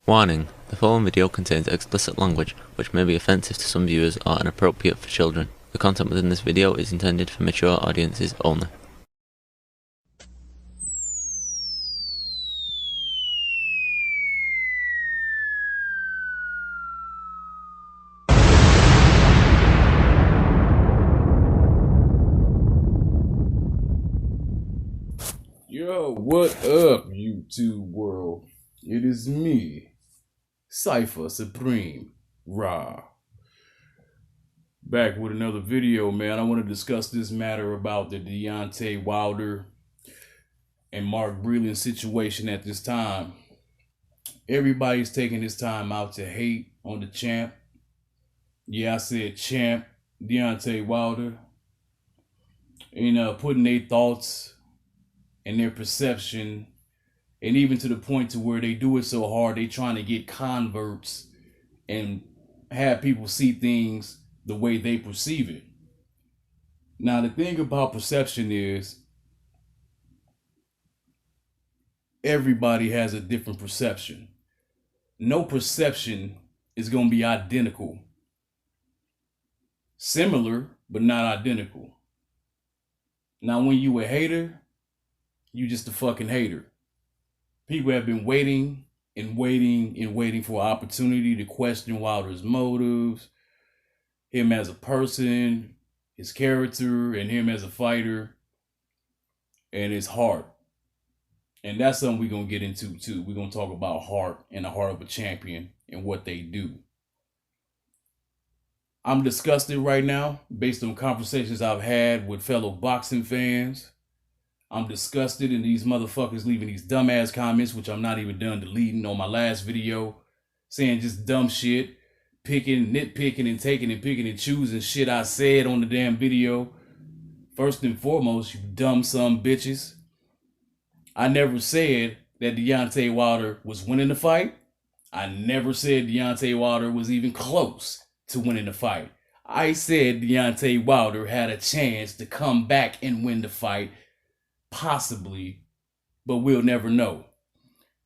Warning: the following video contains explicit language which may be offensive to some viewers or inappropriate for children. The content within this video is intended for mature audiences only. Yo, what up, YouTube world? It is me, Cypher Supreme Ra. Back with another video, man. I want to discuss this matter about the Deontay Wilder and Mark Breland situation at this time. Everybody's taking this time out to hate on the champ. Yeah, I said champ, Deontay Wilder. And putting their thoughts and their perception, and even to the point to where they do it so hard, they trying to get converts and have people see things the way they perceive it. Now, the thing about perception is everybody has a different perception. No perception is going to be identical. Similar, but not identical. Now, when you a hater, you just a fucking hater. People have been waiting and waiting and waiting for an opportunity to question Wilder's motives, him as a person, his character, and him as a fighter, and his heart. And that's something we're going to get into too. We're going to talk about heart and the heart of a champion and what they do. I'm disgusted right now based on conversations I've had with fellow boxing fans. I'm disgusted in these motherfuckers leaving these dumbass comments, which I'm not even done deleting on my last video, saying just dumb shit, nitpicking and taking and picking and choosing shit I said on the damn video. First and foremost, you dumb some bitches. I never said that Deontay Wilder was winning the fight. I never said Deontay Wilder was even close to winning the fight. I said Deontay Wilder had a chance to come back and win the fight. Possibly, but we'll never know.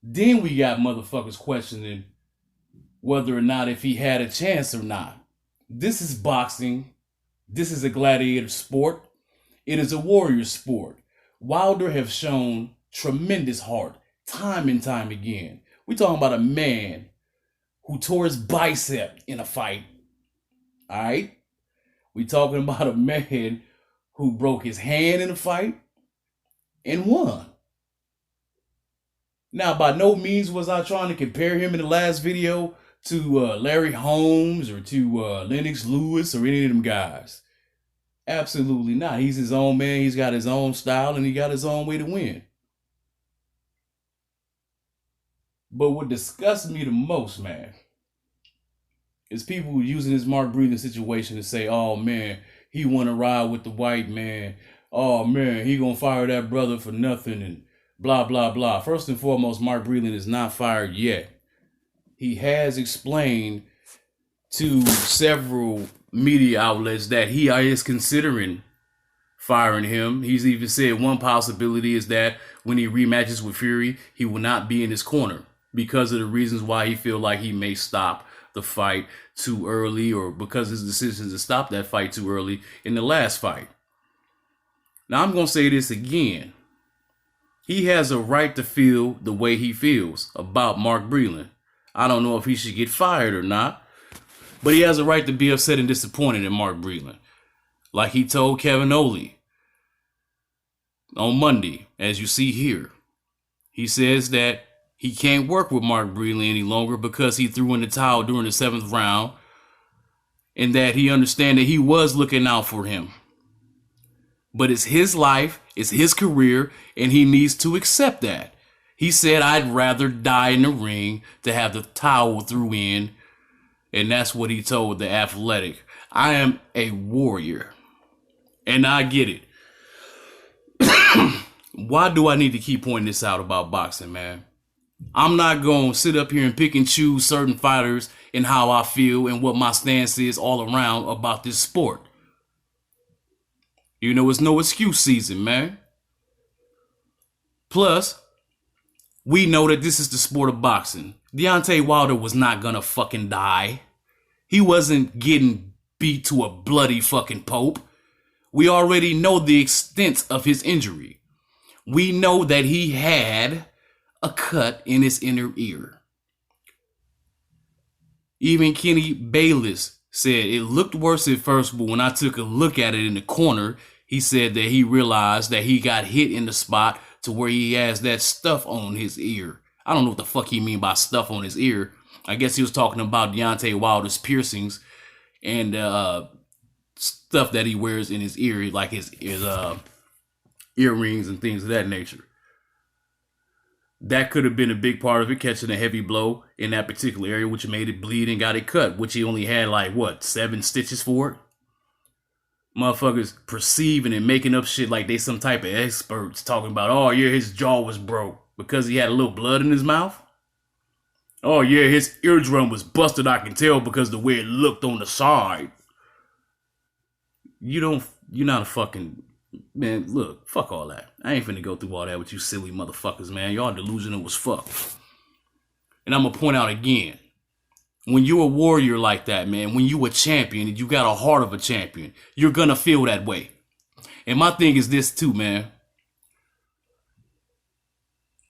Then we got motherfuckers questioning whether or not if he had a chance or not. This is boxing. This is a gladiator sport. It is a warrior sport. Wilder have shown tremendous heart time and time again. We're talking about a man who tore his bicep in a fight. All right? We're talking about a man who broke his hand in a fight and won. Now, by no means was I trying to compare him in the last video to Larry Holmes or to Lennox Lewis or any of them guys. Absolutely not. He's his own man. He's got his own style and he got his own way to win. But what disgusts me the most, man, is people using this Mark Breland situation to say, oh man, he want to ride with the white man. Oh man, he gonna fire that brother for nothing and blah, blah, blah. First and foremost, Mark Breland is not fired yet. He has explained to several media outlets that he is considering firing him. He's even said one possibility is that when he rematches with Fury, he will not be in his corner because of the reasons why he feel like he may stop the fight too early or because his decision to stop that fight too early in the last fight. Now, I'm going to say this again. He has a right to feel the way he feels about Mark Breland. I don't know if he should get fired or not, but he has a right to be upset and disappointed in Mark Breland. Like he told Kevin Oley on Monday, as you see here. He says that he can't work with Mark Breland any longer because he threw in the towel during the 7th round and that he understands that he was looking out for him. But it's his life, it's his career, and he needs to accept that. He said, I'd rather die in the ring to have the towel threw in. And that's what he told The Athletic. I am a warrior. And I get it. Why do I need to keep pointing this out about boxing, man? I'm not going to sit up here and pick and choose certain fighters and how I feel and what my stance is all around about this sport. You know, it's no excuse season, man. Plus, We know that this is the sport of boxing. Deontay Wilder was not gonna fucking die. He wasn't getting beat to a bloody fucking pulp. We already know the extent of his injury. We know that he had a cut in his inner ear. Even Kenny Bayless said it looked worse at first, but when I took a look at it in the corner, he said that he realized that he got hit in the spot to where he has that stuff on his ear. I don't know what the fuck he mean by stuff on his ear. I guess he was talking about Deontay Wilder's piercings and stuff that he wears in his ear, like his earrings and things of that nature. That could have been a big part of it, catching a heavy blow in that particular area, which made it bleed and got it cut, which he only had like, 7 stitches for it? Motherfuckers perceiving and making up shit like they some type of experts talking about, oh yeah, his jaw was broke because he had a little blood in his mouth. Oh yeah, his eardrum was busted, I can tell because the way it looked on the side. You're not a fucking, man, look, fuck all that. I ain't finna go through all that with you silly motherfuckers, man. Y'all delusional as fuck. And I'm gonna point out again, when you're a warrior like that, man, when you a champion and you got a heart of a champion, you're gonna feel that way. And my thing is this too, man.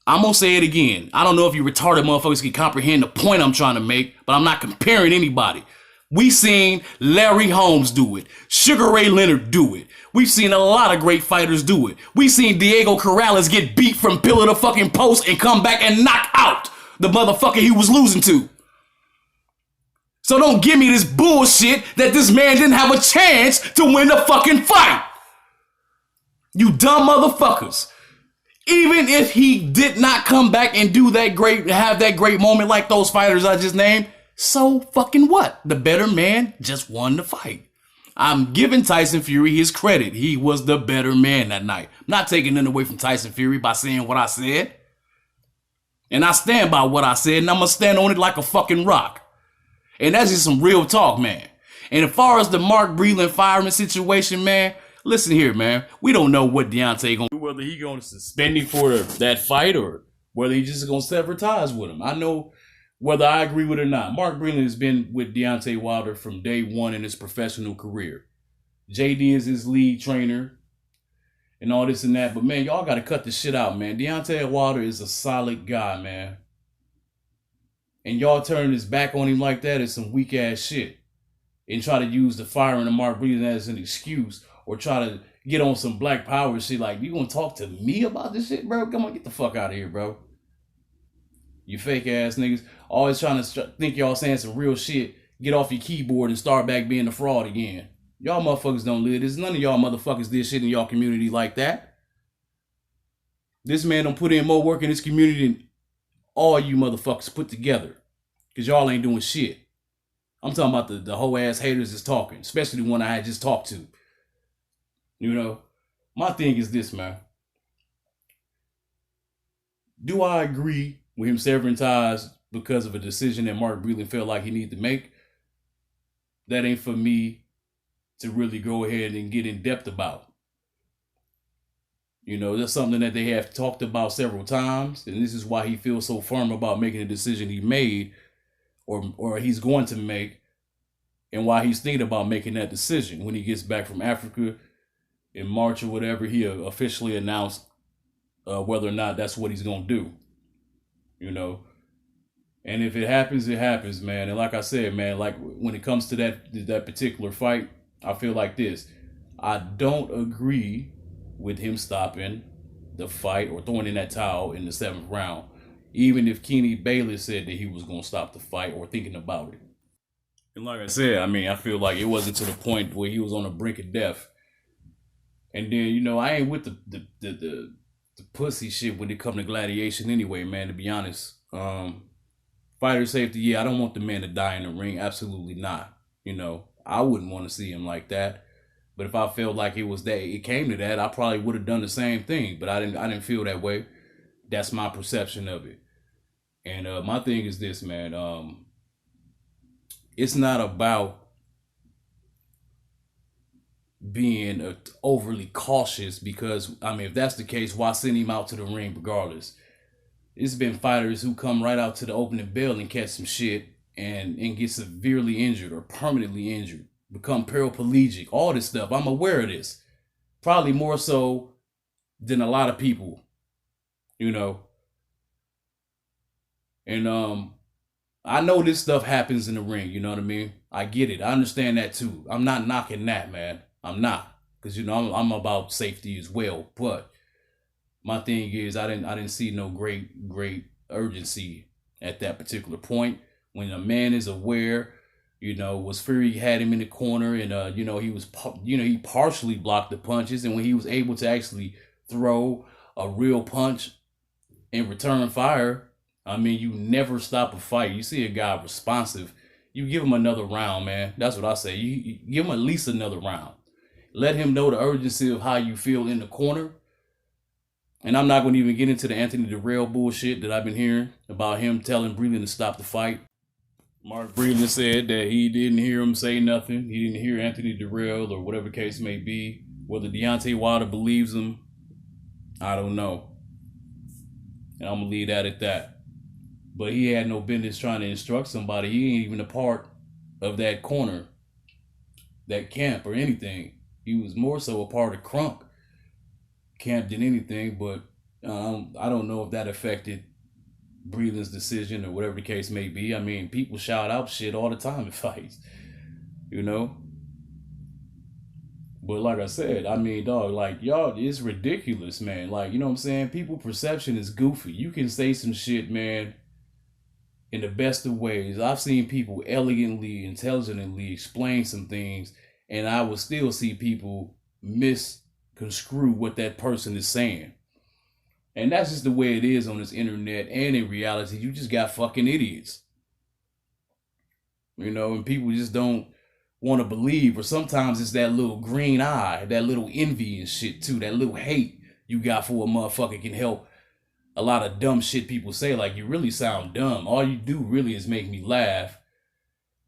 I'm gonna say it again. I don't know if you retarded motherfuckers can comprehend the point I'm trying to make, but I'm not comparing anybody. We seen Larry Holmes do it. Sugar Ray Leonard do it. We've seen a lot of great fighters do it. We've seen Diego Corrales get beat from pillar to fucking post and come back and knock out the motherfucker he was losing to. So don't give me this bullshit that this man didn't have a chance to win the fucking fight. You dumb motherfuckers. Even if he did not come back and have that great moment like those fighters I just named, so fucking what? The better man just won the fight. I'm giving Tyson Fury his credit. He was the better man that night. I'm not taking nothing away from Tyson Fury by saying what I said. And I stand by what I said, and I'm going to stand on it like a fucking rock. And that's just some real talk, man. And as far as the Mark Breland firing situation, man, listen here, man. We don't know what Deontay going to do, whether he going to suspend him for that fight or whether he just going to sever ties with him. I know whether I agree with it or not. Mark Breland has been with Deontay Wilder from day one in his professional career. JD is his lead trainer and all this and that. But, man, y'all got to cut this shit out, man. Deontay Wilder is a solid guy, man. And y'all turning his back on him like that is some weak-ass shit. And try to use the firing of Mark Breland as an excuse or try to get on some black power shit like, you gonna talk to me about this shit, bro? Come on, get the fuck out of here, bro. You fake-ass niggas. Always trying to think y'all saying some real shit. Get off your keyboard and start back being a fraud again. Y'all motherfuckers don't live this. None of y'all motherfuckers did shit in y'all community like that. This man done put in more work in his community than all you motherfuckers put together. Because y'all ain't doing shit. I'm talking about the whole ass haters is talking. Especially the one I had just talked to. You know? My thing is this, man. Do I agree with him severing ties because of a decision that Mark Breland felt like he needed to make? That ain't for me to really go ahead and get in depth about. You know, that's something that they have talked about several times. And this is why he feels so firm about making the decision he made or he's going to make, and why he's thinking about making that decision. When he gets back from Africa in March or whatever, he officially announced whether or not that's what he's going to do. You know? And if it happens, it happens, man. And like I said, man, like when it comes to that particular fight, I feel like this. I don't agree with him stopping the fight or throwing in that towel in the 7th round. Even if Kenny Bayless said that he was going to stop the fight or thinking about it. And like I said, I mean, I feel like it wasn't to the point where he was on the brink of death. And then, you know, I ain't with the pussy shit when it comes to gladiation anyway, man, to be honest. Fighter safety, yeah, I don't want the man to die in the ring. Absolutely not. You know, I wouldn't want to see him like that. But if I felt like it came to that, I probably would have done the same thing. But I didn't feel that way. That's my perception of it. And my thing is this, man. It's not about being overly cautious because, I mean, if that's the case, why send him out to the ring regardless? It's been fighters who come right out to the opening bell and catch some shit and get severely injured or permanently injured, become paraplegic, all this stuff. I'm aware of this. Probably more so than a lot of people, you know. And I know this stuff happens in the ring, you know what I mean? I get it. I understand that too. I'm not knocking that, man. I'm not. Because you know I'm about safety as well. But my thing is I didn't see no great urgency at that particular point. When a man is aware, you know, was Fury had him in the corner and you know, he partially blocked the punches, and when he was able to actually throw a real punch and return fire, I mean, you never stop a fight. You see a guy responsive, you give him another round, man. That's what I say. You give him at least another round. Let him know the urgency of how you feel in the corner. And I'm not going to even get into the Anthony Durrell bullshit that I've been hearing about him telling Breland to stop the fight. Mark Breland said that he didn't hear him say nothing. He didn't hear Anthony Durrell or whatever case may be. Whether Deontay Wilder believes him, I don't know. And I'm going to leave that at that. But he had no business trying to instruct somebody. He ain't even a part of that corner, that camp or anything. He was more so a part of Crunk camp than anything. But I don't know if that affected Breland's decision or whatever the case may be. I mean, people shout out shit all the time in fights, you know? But like I said, I mean, dog, like, y'all, it's ridiculous, man. Like, you know what I'm saying? People perception is goofy. You can say some shit, man, in the best of ways. I've seen people elegantly, intelligently explain some things, and I will still see people misconstrue what that person is saying. And that's just the way it is on this internet and in reality. You just got fucking idiots. You know, and people just don't want to believe, or sometimes it's that little green eye, that little envy and shit too, that little hate you got for a motherfucker can help a lot of dumb shit people say. Like, you really sound dumb. All you do really is make me laugh.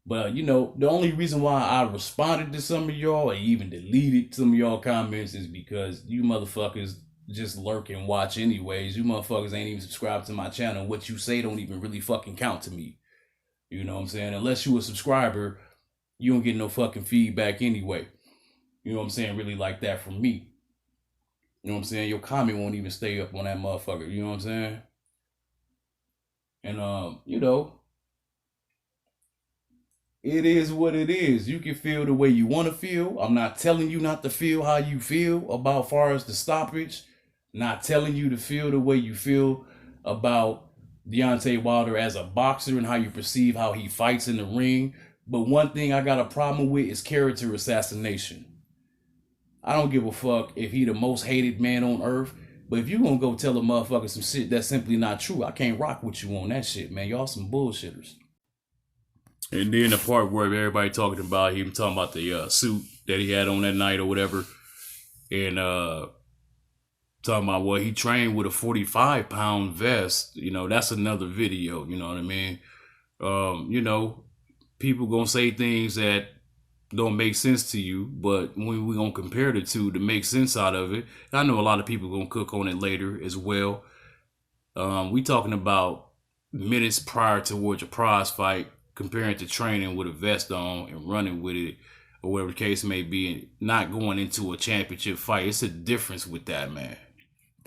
But, you know, the only reason why I responded to some of y'all or even deleted some of y'all comments is because you motherfuckers just lurk and watch anyways. You motherfuckers ain't even subscribed to my channel. What you say don't even really fucking count to me. You know what I'm saying? Unless you a subscriber, you don't get no fucking feedback anyway. You know what I'm saying? Really like that from me. You know what I'm saying? Your comment won't even stay up on that motherfucker. You know what I'm saying? And, you know, it is what it is. You can feel the way you want to feel. I'm not telling you not to feel how you feel about far as the stoppage. Not telling you to feel the way you feel about Deontay Wilder as a boxer and how you perceive how he fights in the ring. But one thing I got a problem with is character assassination. I don't give a fuck if he the most hated man on earth, but if you gonna go tell a motherfucker some shit that's simply not true, I can't rock with you on that shit, man. Y'all some bullshitters. And then the part where everybody talking about him talking about the suit that he had on that night or whatever, and talking about what he trained with a 45-pound vest. You know, that's another video. You know what I mean? You know, people gonna say things that don't make sense to you, but when we gonna compare the two to make sense out of it, I know a lot of people gonna cook on it later as well. We talking about minutes prior towards a prize fight, comparing to training with a vest on and running with it, or whatever the case may be, and not going into a championship fight. It's a difference with that, man.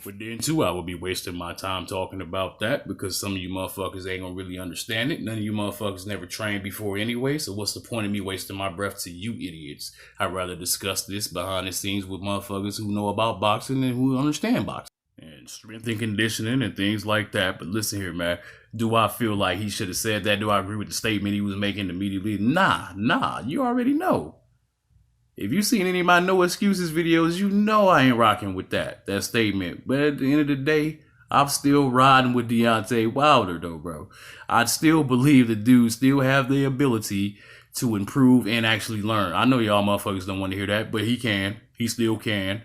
But then too, I will be wasting my time talking about that because some of you motherfuckers ain't gonna really understand it. None of you motherfuckers never trained before anyway, so what's the point of me wasting my breath to you idiots? I'd rather discuss this behind the scenes with motherfuckers who know about boxing and who understand boxing and strength and conditioning and things like that. But listen here, man. Do I feel like he should have said that? Do I agree with the statement he was making immediately? Nah, you already know. If you seen any of my no excuses videos, you know I ain't rocking with that statement. But at the end of the day, I'm still riding with Deontay Wilder though, bro. I still believe the dude still have the ability to improve and actually learn. I know y'all motherfuckers don't want to hear that, but he can. He still can.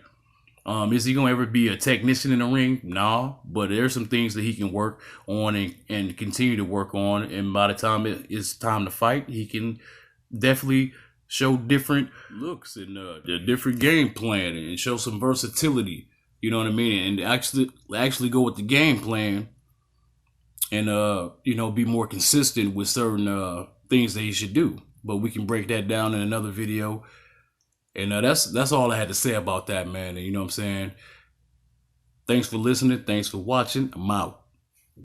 Is he gonna ever be a technician in the ring? No, but there's some things that he can work on and continue to work on. And by the time it's time to fight, he can definitely show different looks and a different game plan and show some versatility. You know what I mean? And actually go with the game plan and be more consistent with certain things that he should do. But we can break that down in another video. And that's all I had to say about that, man. And you know what I'm saying? Thanks for listening. Thanks for watching. I'm out.